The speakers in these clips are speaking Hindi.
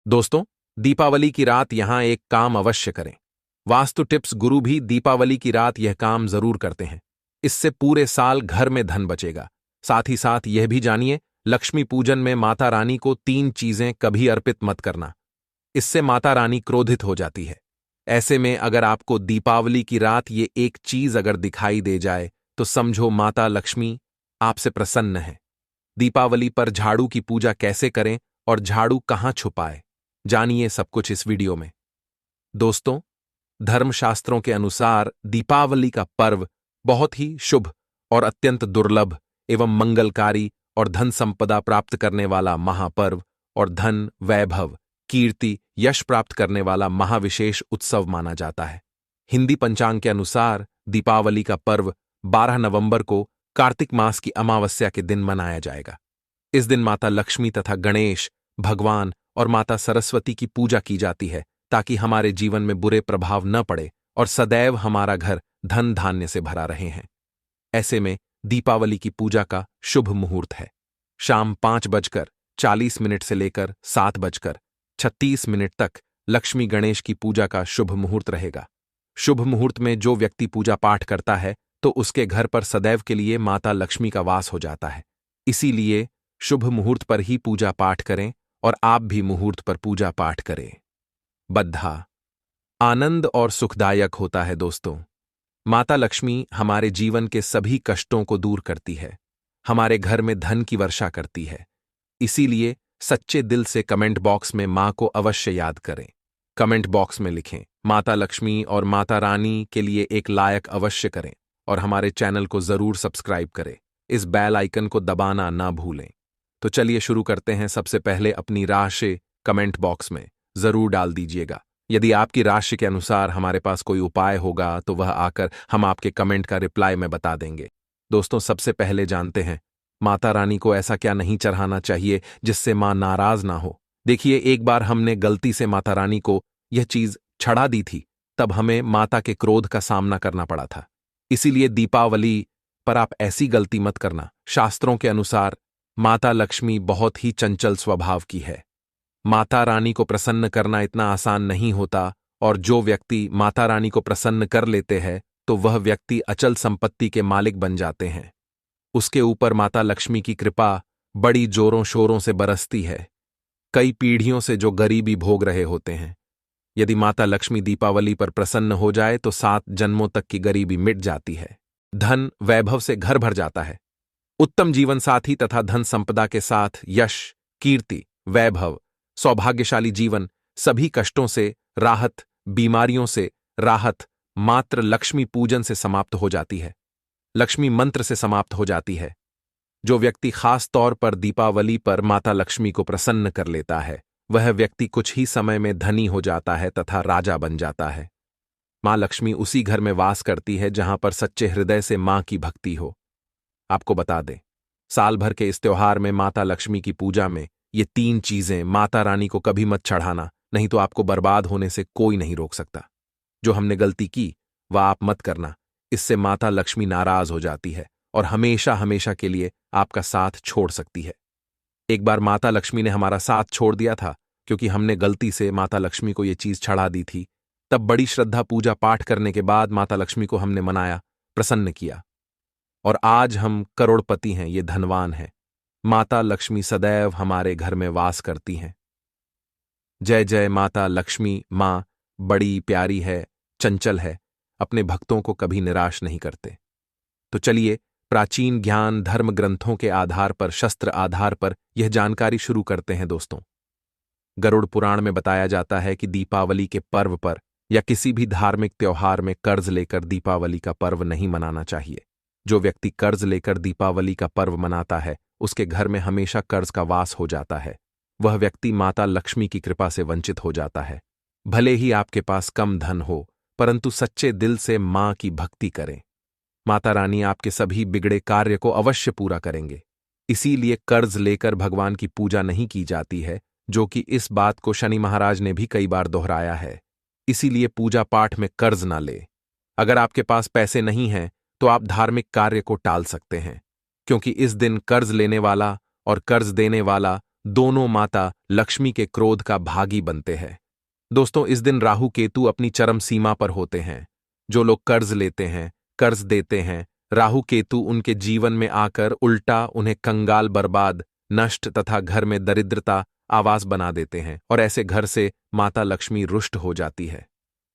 दोस्तों, दीपावली की रात यहां एक काम अवश्य करें। वास्तु टिप्स गुरु भी दीपावली की रात यह काम जरूर करते हैं। इससे पूरे साल घर में धन बचेगा। साथ ही साथ यह भी जानिए, लक्ष्मी पूजन में माता रानी को 3 चीजें कभी अर्पित मत करना। इससे माता रानी क्रोधित हो जाती है। ऐसे में अगर आपको दीपावली की रात ये एक चीज अगर दिखाई दे जाए तो समझो माता लक्ष्मी आपसे प्रसन्न है। दीपावली पर झाड़ू की पूजा कैसे करें और झाड़ू कहां छुपाएं, जानिए सब कुछ इस वीडियो में। दोस्तों, धर्मशास्त्रों के अनुसार दीपावली का पर्व बहुत ही शुभ और अत्यंत दुर्लभ एवं मंगलकारी और धन संपदा प्राप्त करने वाला महापर्व और धन, वैभव, कीर्ति, यश प्राप्त करने वाला महाविशेष उत्सव माना जाता है। हिंदी पंचांग के अनुसार दीपावली का पर्व 12 नवंबर को कार्तिक मास की अमावस्या के दिन मनाया जाएगा। इस दिन माता लक्ष्मी तथा गणेश भगवान और माता सरस्वती की पूजा की जाती है ताकि हमारे जीवन में बुरे प्रभाव न पड़े और सदैव हमारा घर धन धान्य से भरा रहे हैं। ऐसे में दीपावली की पूजा का शुभ मुहूर्त है शाम 5:40 से लेकर 7:36 तक लक्ष्मी गणेश की पूजा का शुभ मुहूर्त रहेगा। शुभ मुहूर्त में जो व्यक्ति पूजा पाठ करता है तो उसके घर पर सदैव के लिए माता लक्ष्मी का वास हो जाता है। इसीलिए शुभ मुहूर्त पर ही पूजा पाठ करें और आप भी मुहूर्त पर पूजा पाठ करें। बद्धा आनंद और सुखदायक होता है। दोस्तों, माता लक्ष्मी हमारे जीवन के सभी कष्टों को दूर करती है, हमारे घर में धन की वर्षा करती है। इसीलिए सच्चे दिल से कमेंट बॉक्स में मां को अवश्य याद करें। कमेंट बॉक्स में लिखें माता लक्ष्मी और माता रानी के लिए एक लायक अवश्य करें और हमारे चैनल को जरूर सब्सक्राइब करें। इस बेल आइकन को दबाना ना भूलें। तो चलिए शुरू करते हैं। सबसे पहले अपनी राशि कमेंट बॉक्स में जरूर डाल दीजिएगा। यदि आपकी राशि के अनुसार हमारे पास कोई उपाय होगा तो वह आकर हम आपके कमेंट का रिप्लाई में बता देंगे। दोस्तों, सबसे पहले जानते हैं माता रानी को ऐसा क्या नहीं चढ़ाना चाहिए जिससे मां नाराज ना हो। देखिए, एक बार हमने गलती से माता रानी को यह चीज चढ़ा दी थी, तब हमें माता के क्रोध का सामना करना पड़ा था। इसीलिए दीपावली पर आप ऐसी गलती मत करना। शास्त्रों के अनुसार माता लक्ष्मी बहुत ही चंचल स्वभाव की है। माता रानी को प्रसन्न करना इतना आसान नहीं होता और जो व्यक्ति माता रानी को प्रसन्न कर लेते हैं तो वह व्यक्ति अचल संपत्ति के मालिक बन जाते हैं। उसके ऊपर माता लक्ष्मी की कृपा बड़ी जोरों शोरों से बरसती है। कई पीढ़ियों से जो गरीबी भोग रहे होते हैं, यदि माता लक्ष्मी दीपावली पर प्रसन्न हो जाए तो 7 जन्मों तक की गरीबी मिट जाती है। धन वैभव से घर भर जाता है। उत्तम जीवन साथी तथा धन संपदा के साथ यश, कीर्ति, वैभव, सौभाग्यशाली जीवन, सभी कष्टों से राहत, बीमारियों से राहत मात्र लक्ष्मी पूजन से समाप्त हो जाती है, लक्ष्मी मंत्र से समाप्त हो जाती है। जो व्यक्ति खास तौर पर दीपावली पर माता लक्ष्मी को प्रसन्न कर लेता है, वह व्यक्ति कुछ ही समय में धनी हो जाता है तथा राजा बन जाता है। मां लक्ष्मी उसी घर में वास करती है जहां पर सच्चे हृदय से मां की भक्ति हो। आपको बता दें, साल भर के इस त्योहार में माता लक्ष्मी की पूजा में ये 3 चीजें माता रानी को कभी मत चढ़ाना, नहीं तो आपको बर्बाद होने से कोई नहीं रोक सकता। जो हमने गलती की वह आप मत करना। इससे माता लक्ष्मी नाराज हो जाती है और हमेशा हमेशा के लिए आपका साथ छोड़ सकती है। एक बार माता लक्ष्मी ने हमारा साथ छोड़ दिया था क्योंकि हमने गलती से माता लक्ष्मी को यह चीज चढ़ा दी थी। तब बड़ी श्रद्धा पूजा पाठ करने के बाद माता लक्ष्मी को हमने मनाया, प्रसन्न किया और आज हम करोड़पति हैं, ये धनवान हैं। माता लक्ष्मी सदैव हमारे घर में वास करती हैं। जय जय माता लक्ष्मी। मां बड़ी प्यारी है, चंचल है, अपने भक्तों को कभी निराश नहीं करते। तो चलिए प्राचीन ज्ञान धर्म ग्रंथों के आधार पर, शस्त्र आधार पर यह जानकारी शुरू करते हैं। दोस्तों, गरुड़ पुराण में बताया जाता है कि दीपावली के पर्व पर या किसी भी धार्मिक त्योहार में कर्ज लेकर दीपावली का पर्व नहीं मनाना चाहिए। जो व्यक्ति कर्ज लेकर दीपावली का पर्व मनाता है उसके घर में हमेशा कर्ज का वास हो जाता है। वह व्यक्ति माता लक्ष्मी की कृपा से वंचित हो जाता है। भले ही आपके पास कम धन हो, परंतु सच्चे दिल से मां की भक्ति करें। माता रानी आपके सभी बिगड़े कार्य को अवश्य पूरा करेंगे। इसीलिए कर्ज लेकर भगवान की पूजा नहीं की जाती है, जो कि इस बात को शनि महाराज ने भी कई बार दोहराया है। इसीलिए पूजा पाठ में कर्ज ना ले। अगर आपके पास पैसे नहीं हैं तो आप धार्मिक कार्य को टाल सकते हैं, क्योंकि इस दिन कर्ज लेने वाला और कर्ज देने वाला दोनों माता लक्ष्मी के क्रोध का भागी बनते हैं। दोस्तों, इस दिन राहु केतु अपनी चरम सीमा पर होते हैं। जो लोग कर्ज लेते हैं, कर्ज देते हैं, राहु केतु उनके जीवन में आकर उल्टा उन्हें कंगाल, बर्बाद, नष्ट तथा घर में दरिद्रता आवास बना देते हैं और ऐसे घर से माता लक्ष्मी रुष्ट हो जाती है।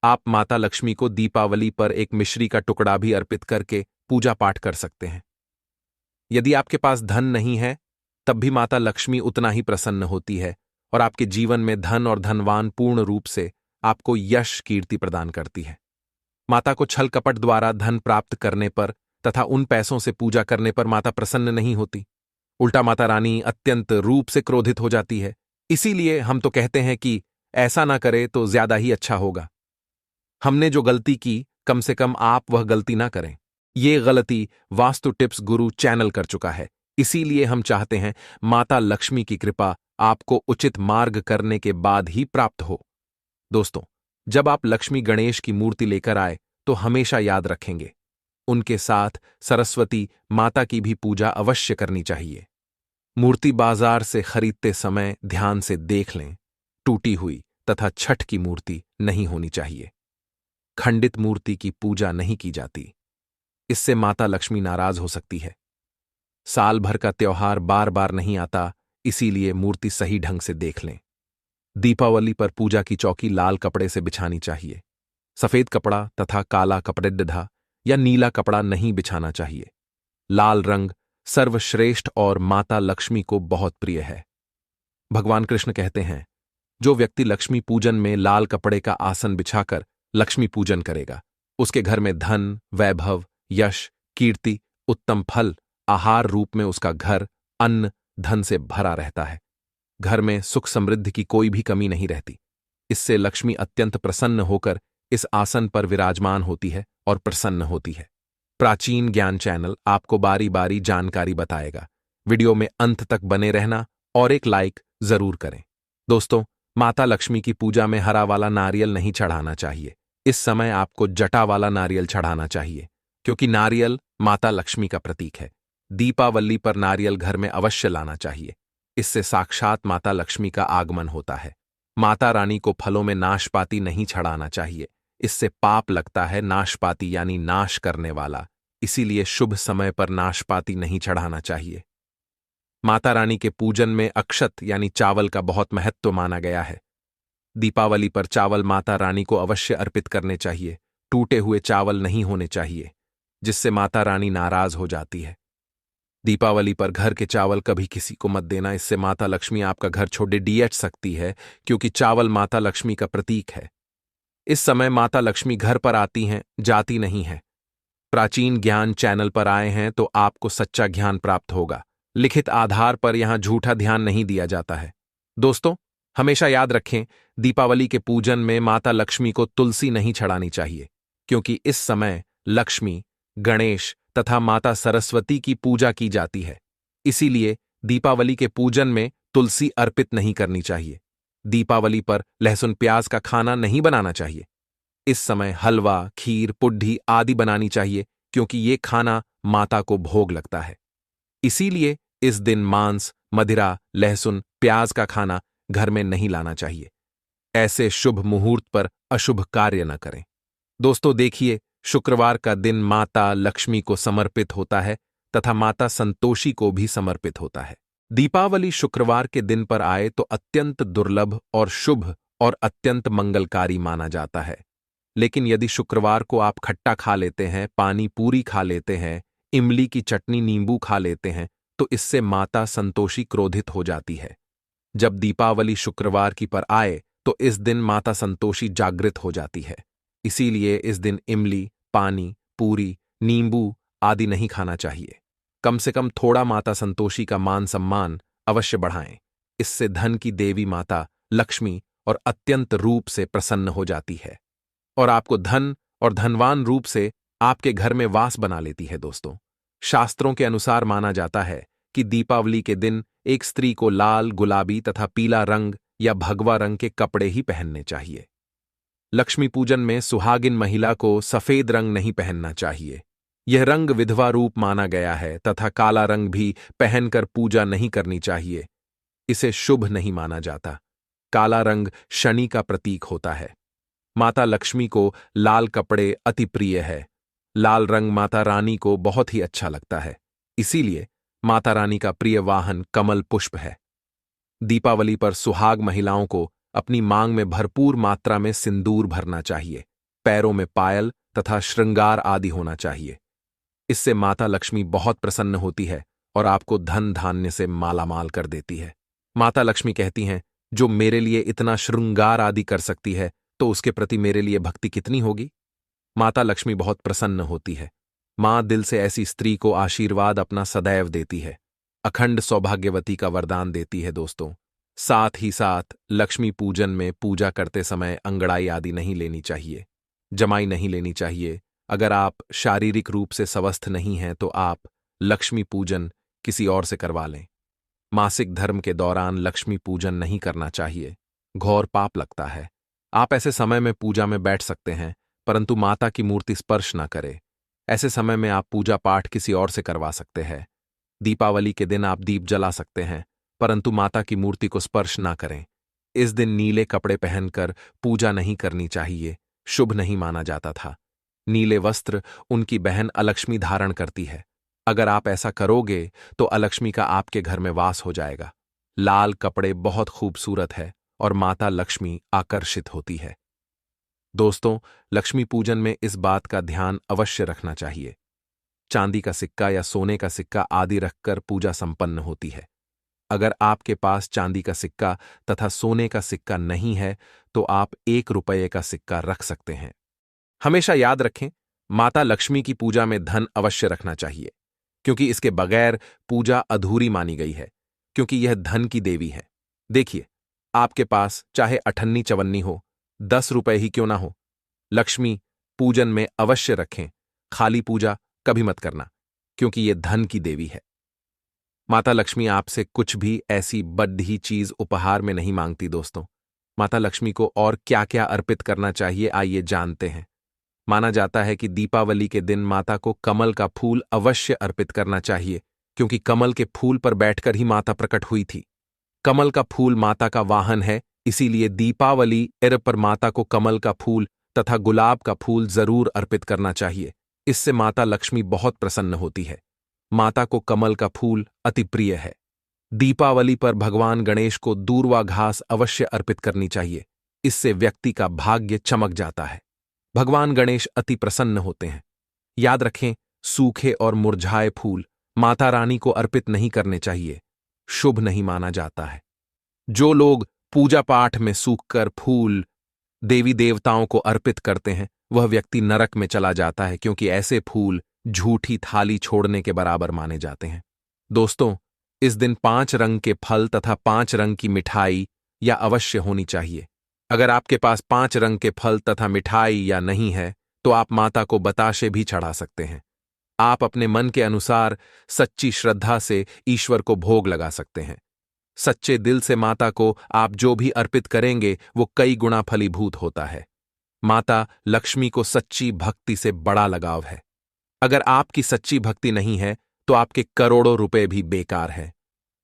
आप माता लक्ष्मी को दीपावली पर एक मिश्री का टुकड़ा भी अर्पित करके पूजा पाठ कर सकते हैं। यदि आपके पास धन नहीं है, तब भी माता लक्ष्मी उतना ही प्रसन्न होती है और आपके जीवन में धन और धनवान पूर्ण रूप से आपको यश कीर्ति प्रदान करती है। माता को छल कपट द्वारा धन प्राप्त करने पर तथा उन पैसों से पूजा करने पर माता प्रसन्न नहीं होती। उल्टा माता रानी अत्यंत रूप से क्रोधित हो जाती है। इसीलिए हम तो कहते हैं कि ऐसा ना करे तो ज्यादा ही अच्छा होगा। हमने जो गलती की, कम से कम आप वह गलती ना करें। ये गलती वास्तु टिप्स गुरु चैनल कर चुका है। इसीलिए हम चाहते हैं माता लक्ष्मी की कृपा आपको उचित मार्ग करने के बाद ही प्राप्त हो। दोस्तों, जब आप लक्ष्मी गणेश की मूर्ति लेकर आए तो हमेशा याद रखेंगे, उनके साथ सरस्वती माता की भी पूजा अवश्य करनी चाहिए। मूर्ति बाजार से खरीदते समय ध्यान से देख लें, टूटी हुई तथा छठ की मूर्ति नहीं होनी चाहिए। खंडित मूर्ति की पूजा नहीं की जाती, इससे माता लक्ष्मी नाराज हो सकती है। साल भर का त्योहार बार बार नहीं आता, इसीलिए मूर्ति सही ढंग से देख लें। दीपावली पर पूजा की चौकी लाल कपड़े से बिछानी चाहिए। सफेद कपड़ा तथा काला कपड़ेदढ़ा या नीला कपड़ा नहीं बिछाना चाहिए। लाल रंग सर्वश्रेष्ठ और माता लक्ष्मी को बहुत प्रिय है। भगवान कृष्ण कहते हैं, जो व्यक्ति लक्ष्मी पूजन में लाल कपड़े का आसन बिछाकर लक्ष्मी पूजन करेगा, उसके घर में धन, वैभव, यश, कीर्ति, उत्तम फल, आहार रूप में उसका घर अन्न धन से भरा रहता है। घर में सुख समृद्धि की कोई भी कमी नहीं रहती। इससे लक्ष्मी अत्यंत प्रसन्न होकर इस आसन पर विराजमान होती है और प्रसन्न होती है। प्राचीन ज्ञान चैनल आपको बारी बारी जानकारी बताएगा। वीडियो में अंत तक बने रहना और एक लाइक जरूर करें। दोस्तों, माता लक्ष्मी की पूजा में हरा वाला नारियल नहीं चढ़ाना चाहिए। इस समय आपको जटा वाला नारियल चढ़ाना चाहिए, क्योंकि नारियल माता लक्ष्मी का प्रतीक है। दीपावली पर नारियल घर में अवश्य लाना चाहिए। इससे साक्षात माता लक्ष्मी का आगमन होता है। माता रानी को फलों में नाशपाती नहीं चढ़ाना चाहिए, इससे पाप लगता है। नाशपाती यानी नाश करने वाला, इसीलिए शुभ समय पर नाशपाती नहीं चढ़ाना चाहिए। माता रानी के पूजन में अक्षत यानी चावल का बहुत महत्व माना गया है। दीपावली पर चावल माता रानी को अवश्य अर्पित करने चाहिए। टूटे हुए चावल नहीं होने चाहिए, जिससे माता रानी नाराज हो जाती है। दीपावली पर घर के चावल कभी किसी को मत देना, इससे माता लक्ष्मी आपका घर छोड़ डीएच सकती है, क्योंकि चावल माता लक्ष्मी का प्रतीक है। इस समय माता लक्ष्मी घर पर आती हैं, जाती नहीं है। प्राचीन ज्ञान चैनल पर आए हैं तो आपको सच्चा ज्ञान प्राप्त होगा। लिखित आधार पर यहां झूठा ध्यान नहीं दिया जाता है। दोस्तों, हमेशा याद रखें, दीपावली के पूजन में माता लक्ष्मी को तुलसी नहीं चढ़ानी चाहिए, क्योंकि इस समय लक्ष्मी, गणेश तथा माता सरस्वती की पूजा की जाती है। इसीलिए दीपावली के पूजन में तुलसी अर्पित नहीं करनी चाहिए। दीपावली पर लहसुन प्याज का खाना नहीं बनाना चाहिए। इस समय हलवा, खीर, पुड्ढी आदि बनानी चाहिए, क्योंकि ये खाना माता को भोग लगता है। इसीलिए इस दिन मांस, मदिरा, लहसुन, प्याज का खाना घर में नहीं लाना चाहिए। ऐसे शुभ मुहूर्त पर अशुभ कार्य न करें। दोस्तों देखिए, शुक्रवार का दिन माता लक्ष्मी को समर्पित होता है तथा माता संतोषी को भी समर्पित होता है। दीपावली शुक्रवार के दिन पर आए तो अत्यंत दुर्लभ और शुभ और अत्यंत मंगलकारी माना जाता है। लेकिन यदि शुक्रवार को आप खट्टा खा लेते हैं, पानी पूरी खा लेते हैं, इमली की चटनी, नींबू खा लेते हैं, तो इससे माता संतोषी क्रोधित हो जाती है। जब दीपावली शुक्रवार की पर आए तो इस दिन माता संतोषी जागृत हो जाती है। इसीलिए इस दिन इमली, पानी, पूरी, नींबू आदि नहीं खाना चाहिए। कम से कम थोड़ा माता संतोषी का मान सम्मान अवश्य बढ़ाएं। इससे धन की देवी माता लक्ष्मी और अत्यंत रूप से प्रसन्न हो जाती है और आपको धन और धनवान रूप से आपके घर में वास बना लेती है। दोस्तों, शास्त्रों के अनुसार माना जाता है कि दीपावली के दिन एक स्त्री को लाल, गुलाबी तथा पीला रंग या भगवा रंग के कपड़े ही पहनने चाहिए। लक्ष्मी पूजन में सुहागिन महिला को सफेद रंग नहीं पहनना चाहिए। यह रंग विधवा रूप माना गया है तथा काला रंग भी पहनकर पूजा नहीं करनी चाहिए। इसे शुभ नहीं माना जाता। काला रंग शनि का प्रतीक होता है। माता लक्ष्मी को लाल कपड़े अति प्रिय है। लाल रंग माता रानी को बहुत ही अच्छा लगता है, इसीलिए माता रानी का प्रिय वाहन कमल पुष्प है। दीपावली पर सुहाग महिलाओं को अपनी मांग में भरपूर मात्रा में सिंदूर भरना चाहिए। पैरों में पायल तथा श्रृंगार आदि होना चाहिए। इससे माता लक्ष्मी बहुत प्रसन्न होती है और आपको धन धान्य से मालामाल कर देती है। माता लक्ष्मी कहती हैं, जो मेरे लिए इतना श्रृंगार आदि कर सकती है तो उसके प्रति मेरे लिए भक्ति कितनी होगी। माता लक्ष्मी बहुत प्रसन्न होती है। मां दिल से ऐसी स्त्री को आशीर्वाद अपना सदैव देती है, अखंड सौभाग्यवती का वरदान देती है। दोस्तों, साथ ही साथ लक्ष्मी पूजन में पूजा करते समय अंगड़ाई आदि नहीं लेनी चाहिए, जमाई नहीं लेनी चाहिए। अगर आप शारीरिक रूप से स्वस्थ नहीं हैं तो आप लक्ष्मी पूजन किसी और से करवा लें। मासिक धर्म के दौरान लक्ष्मी पूजन नहीं करना चाहिए, घोर पाप लगता है। आप ऐसे समय में पूजा में बैठ सकते हैं, परंतु माता की मूर्ति स्पर्श न करें। ऐसे समय में आप पूजा पाठ किसी और से करवा सकते हैं। दीपावली के दिन आप दीप जला सकते हैं, परंतु माता की मूर्ति को स्पर्श ना करें। इस दिन नीले कपड़े पहनकर पूजा नहीं करनी चाहिए, शुभ नहीं माना जाता था। नीले वस्त्र उनकी बहन अलक्ष्मी धारण करती है। अगर आप ऐसा करोगे तो अलक्ष्मी का आपके घर में वास हो जाएगा। लाल कपड़े बहुत खूबसूरत है और माता लक्ष्मी आकर्षित होती है। दोस्तों, लक्ष्मी पूजन में इस बात का ध्यान अवश्य रखना चाहिए। चांदी का सिक्का या सोने का सिक्का आदि रखकर पूजा संपन्न होती है। अगर आपके पास चांदी का सिक्का तथा सोने का सिक्का नहीं है तो आप 1 रुपये का सिक्का रख सकते हैं। हमेशा याद रखें, माता लक्ष्मी की पूजा में धन अवश्य रखना चाहिए, क्योंकि इसके बगैर पूजा अधूरी मानी गई है, क्योंकि यह धन की देवी है। देखिए, आपके पास चाहे अठन्नी चवन्नी हो, 10 रुपये ही क्यों ना हो, लक्ष्मी पूजन में अवश्य रखें। खाली पूजा कभी मत करना, क्योंकि यह धन की देवी है। माता लक्ष्मी आपसे कुछ भी ऐसी बड़ी चीज उपहार में नहीं मांगती। दोस्तों, माता लक्ष्मी को और क्या क्या अर्पित करना चाहिए, आइए जानते हैं। माना जाता है कि दीपावली के दिन माता को कमल का फूल अवश्य अर्पित करना चाहिए, क्योंकि कमल के फूल पर बैठकर ही माता प्रकट हुई थी। कमल का फूल माता का वाहन है, इसीलिए दीपावली पर माता को कमल का फूल तथा गुलाब का फूल जरूर अर्पित करना चाहिए। इससे माता लक्ष्मी बहुत प्रसन्न होती है। माता को कमल का फूल अति प्रिय है। दीपावली पर भगवान गणेश को दूर्वा घास अवश्य अर्पित करनी चाहिए। इससे व्यक्ति का भाग्य चमक जाता है। भगवान गणेश अति प्रसन्न होते हैं। याद रखें, सूखे और मुरझाए फूल माता रानी को अर्पित नहीं करने चाहिए, शुभ नहीं माना जाता है। जो लोग पूजा पाठ में सूखकर फूल देवी देवताओं को अर्पित करते हैं, वह व्यक्ति नरक में चला जाता है, क्योंकि ऐसे फूल झूठी थाली छोड़ने के बराबर माने जाते हैं। दोस्तों, इस दिन 5 रंग के फल तथा 5 रंग की मिठाई या अवश्य होनी चाहिए। अगर आपके पास 5 रंग के फल तथा मिठाई या नहीं है तो आप माता को बताशे भी चढ़ा सकते हैं। आप अपने मन के अनुसार सच्ची श्रद्धा से ईश्वर को भोग लगा सकते हैं। सच्चे दिल से माता को आप जो भी अर्पित करेंगे वो कई गुना फलीभूत होता है। माता लक्ष्मी को सच्ची भक्ति से बड़ा लगाव है। अगर आपकी सच्ची भक्ति नहीं है तो आपके करोड़ों रुपए भी बेकार हैं।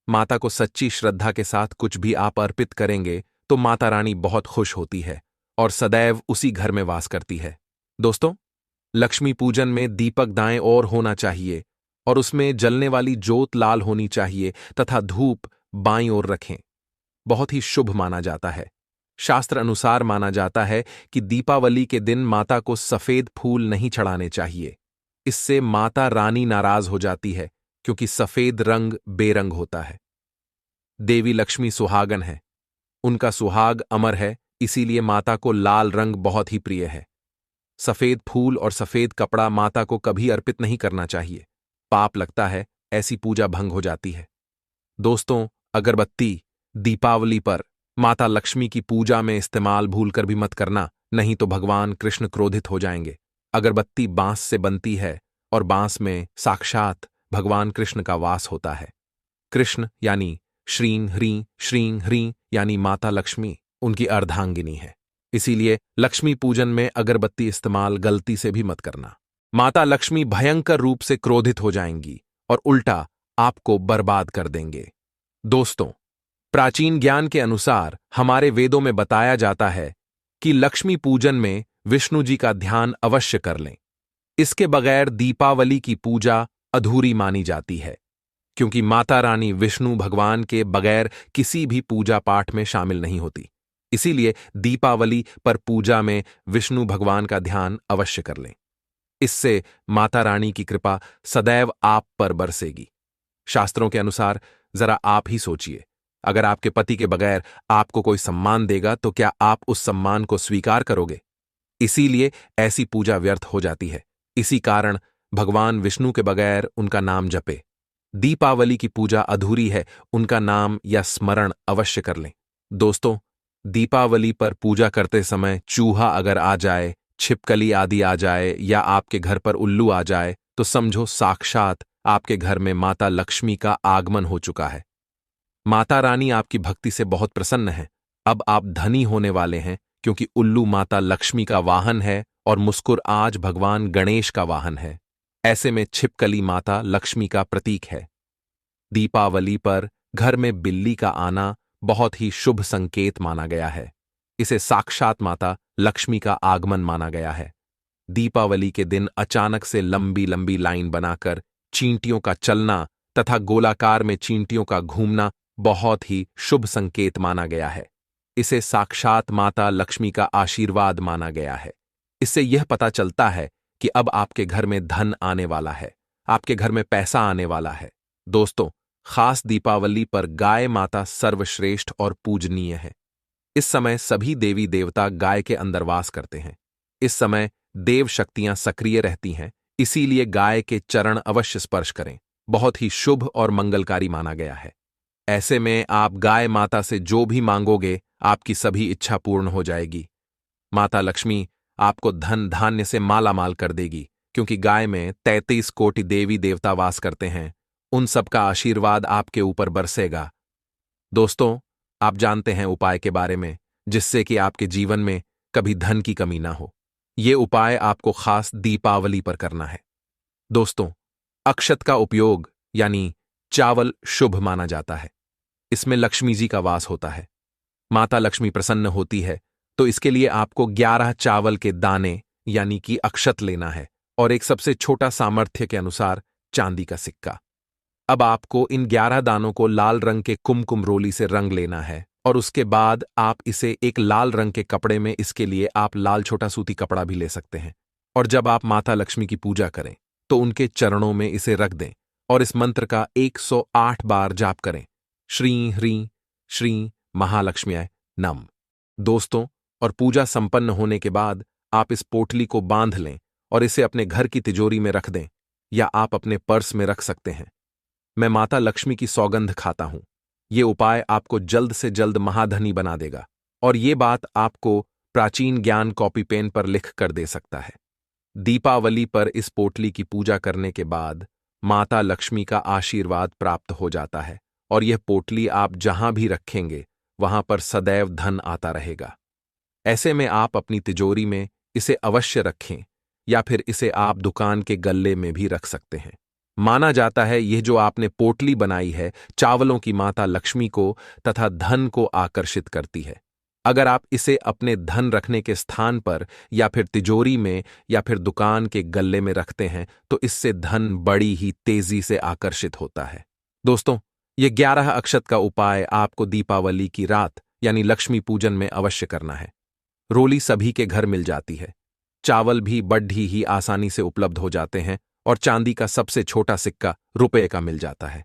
माता को सच्ची श्रद्धा के साथ कुछ भी आप अर्पित करेंगे तो माता रानी बहुत खुश होती है और सदैव उसी घर में वास करती है। दोस्तों, लक्ष्मी पूजन में दीपक दाएं ओर होना चाहिए और उसमें जलने वाली जोत लाल होनी चाहिए तथा धूप बाईं ओर रखें। बहुत ही शुभ माना जाता है। शास्त्र अनुसार माना जाता है कि दीपावली के दिन माता को सफेद फूल नहीं चढ़ाने चाहिए। इससे माता रानी नाराज हो जाती है, क्योंकि सफेद रंग बेरंग होता है। देवी लक्ष्मी सुहागन है, उनका सुहाग अमर है, इसीलिए माता को लाल रंग बहुत ही प्रिय है। सफेद फूल और सफेद कपड़ा माता को कभी अर्पित नहीं करना चाहिए, पाप लगता है, ऐसी पूजा भंग हो जाती है। दोस्तों, अगरबत्ती दीपावली पर माता लक्ष्मी की पूजा में इस्तेमाल भूलकर भी मत करना, नहीं तो भगवान कृष्ण क्रोधित हो जाएंगे। अगरबत्ती बांस से बनती है और बांस में साक्षात भगवान कृष्ण का वास होता है। कृष्ण यानी श्रीं ह्रीं यानी माता लक्ष्मी उनकी अर्धांगिनी है। इसीलिए लक्ष्मी पूजन में अगरबत्ती इस्तेमाल गलती से भी मत करना। माता लक्ष्मी भयंकर रूप से क्रोधित हो जाएंगी और उल्टा आपको बर्बाद कर देंगे। दोस्तों, प्राचीन ज्ञान के अनुसार हमारे वेदों में बताया जाता है कि लक्ष्मी पूजन में विष्णु जी का ध्यान अवश्य कर लें। इसके बगैर दीपावली की पूजा अधूरी मानी जाती है, क्योंकि माता रानी विष्णु भगवान के बगैर किसी भी पूजा पाठ में शामिल नहीं होती। इसीलिए दीपावली पर पूजा में विष्णु भगवान का ध्यान अवश्य कर लें। इससे माता रानी की कृपा सदैव आप पर बरसेगी। शास्त्रों के अनुसार जरा आप ही सोचिए, अगर आपके पति के बगैर आपको कोई सम्मान देगा तो क्या आप उस सम्मान को स्वीकार करोगे? इसीलिए ऐसी पूजा व्यर्थ हो जाती है। इसी कारण भगवान विष्णु के बगैर उनका नाम जपे। दीपावली की पूजा अधूरी है, उनका नाम या स्मरण अवश्य कर लें। दोस्तों, दीपावली पर पूजा करते समय चूहा अगर आ जाए, छिपकली आदि आ जाए या आपके घर पर उल्लू आ जाए तो समझो साक्षात आपके घर में माता लक्ष्मी का आगमन हो चुका है। माता रानी आपकी भक्ति से बहुत प्रसन्न है। अब आप धनी होने वाले हैं, क्योंकि उल्लू माता लक्ष्मी का वाहन है और मुस्कुर आज भगवान गणेश का वाहन है। ऐसे में छिपकली माता लक्ष्मी का प्रतीक है। दीपावली पर घर में बिल्ली का आना बहुत ही शुभ संकेत माना गया है। इसे साक्षात माता लक्ष्मी का आगमन माना गया है। दीपावली के दिन अचानक से लंबी लंबी लाइन बनाकर चींटियों का चलना तथा गोलाकार में चींटियों का घूमना बहुत ही शुभ संकेत माना गया है। इसे साक्षात माता लक्ष्मी का आशीर्वाद माना गया है। इससे यह पता चलता है कि अब आपके घर में धन आने वाला है, आपके घर में पैसा आने वाला है। दोस्तों, खास दीपावली पर गाय माता सर्वश्रेष्ठ और पूजनीय है। इस समय सभी देवी देवता गाय के अंदर वास करते हैं। इस समय देव शक्तियां सक्रिय रहती हैं, इसीलिए गाय के चरण अवश्य स्पर्श करें। बहुत ही शुभ और मंगलकारी माना गया है। ऐसे में आप गाय माता से जो भी मांगोगे, आपकी सभी इच्छा पूर्ण हो जाएगी। माता लक्ष्मी आपको धन धान्य से मालामाल कर देगी, क्योंकि गाय में 33 कोटि देवी देवता वास करते हैं। उन सबका आशीर्वाद आपके ऊपर बरसेगा। दोस्तों, आप जानते हैं उपाय के बारे में, जिससे कि आपके जीवन में कभी धन की कमी ना हो। ये उपाय आपको खास दीपावली पर करना है। दोस्तों, अक्षत का उपयोग यानी चावल शुभ माना जाता है। इसमें लक्ष्मी जी का वास होता है। माता लक्ष्मी प्रसन्न होती है, तो इसके लिए आपको 11 चावल के दाने यानी कि अक्षत लेना है और एक सबसे छोटा सामर्थ्य के अनुसार चांदी का सिक्का। अब आपको इन 11 दानों को लाल रंग के कुमकुम रोली से रंग लेना है और उसके बाद आप इसे एक लाल रंग के कपड़े में, इसके लिए आप लाल छोटा सूती कपड़ा भी ले सकते हैं। और जब आप माता लक्ष्मी की पूजा करें तो उनके चरणों में इसे रख दें और इस मंत्र का 108 बार जाप करें। श्री ह्रीं श्री महालक्ष्म्याय नम। दोस्तों, और पूजा संपन्न होने के बाद आप इस पोटली को बांध लें और इसे अपने घर की तिजोरी में रख दें या आप अपने पर्स में रख सकते हैं। मैं माता लक्ष्मी की सौगंध खाता हूं। ये उपाय आपको जल्द से जल्द महाधनी बना देगा और ये बात आपको प्राचीन ज्ञान कॉपी पेन पर लिख कर दे सकता है। दीपावली पर इस पोटली की पूजा करने के बाद माता लक्ष्मी का आशीर्वाद प्राप्त हो जाता है और यह पोटली आप जहां भी रखेंगे वहां पर सदैव धन आता रहेगा। ऐसे में आप अपनी तिजोरी में इसे अवश्य रखें या फिर इसे आप दुकान के गल्ले में भी रख सकते हैं। माना जाता है यह जो आपने पोटली बनाई है चावलों की माता लक्ष्मी को तथा धन को आकर्षित करती है। अगर आप इसे अपने धन रखने के स्थान पर या फिर तिजोरी में या फिर दुकान के गल्ले में रखते हैं तो इससे धन बड़ी ही तेजी से आकर्षित होता है। दोस्तों, ये 11 अक्षत का उपाय आपको दीपावली की रात यानी लक्ष्मी पूजन में अवश्य करना है। रोली सभी के घर मिल जाती है, चावल भी बड्ढी ही आसानी से उपलब्ध हो जाते हैं और चांदी का सबसे छोटा सिक्का रुपए का मिल जाता है।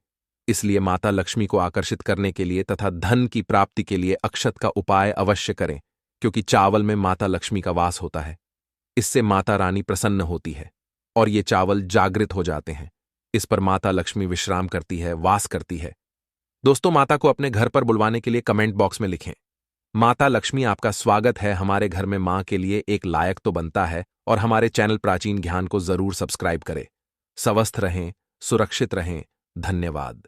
इसलिए माता लक्ष्मी को आकर्षित करने के लिए तथा धन की प्राप्ति के लिए अक्षत का उपाय अवश्य करें, क्योंकि चावल में माता लक्ष्मी का वास होता है। इससे माता रानी प्रसन्न होती है और ये चावल जागृत हो जाते हैं। इस पर माता लक्ष्मी विश्राम करती है, वास करती है। दोस्तों, माता को अपने घर पर बुलवाने के लिए कमेंट बॉक्स में लिखें, माता लक्ष्मी आपका स्वागत है हमारे घर में। मां के लिए एक लायक तो बनता है और हमारे चैनल प्राचीन ज्ञान को जरूर सब्सक्राइब करें। स्वस्थ रहें, सुरक्षित रहें। धन्यवाद।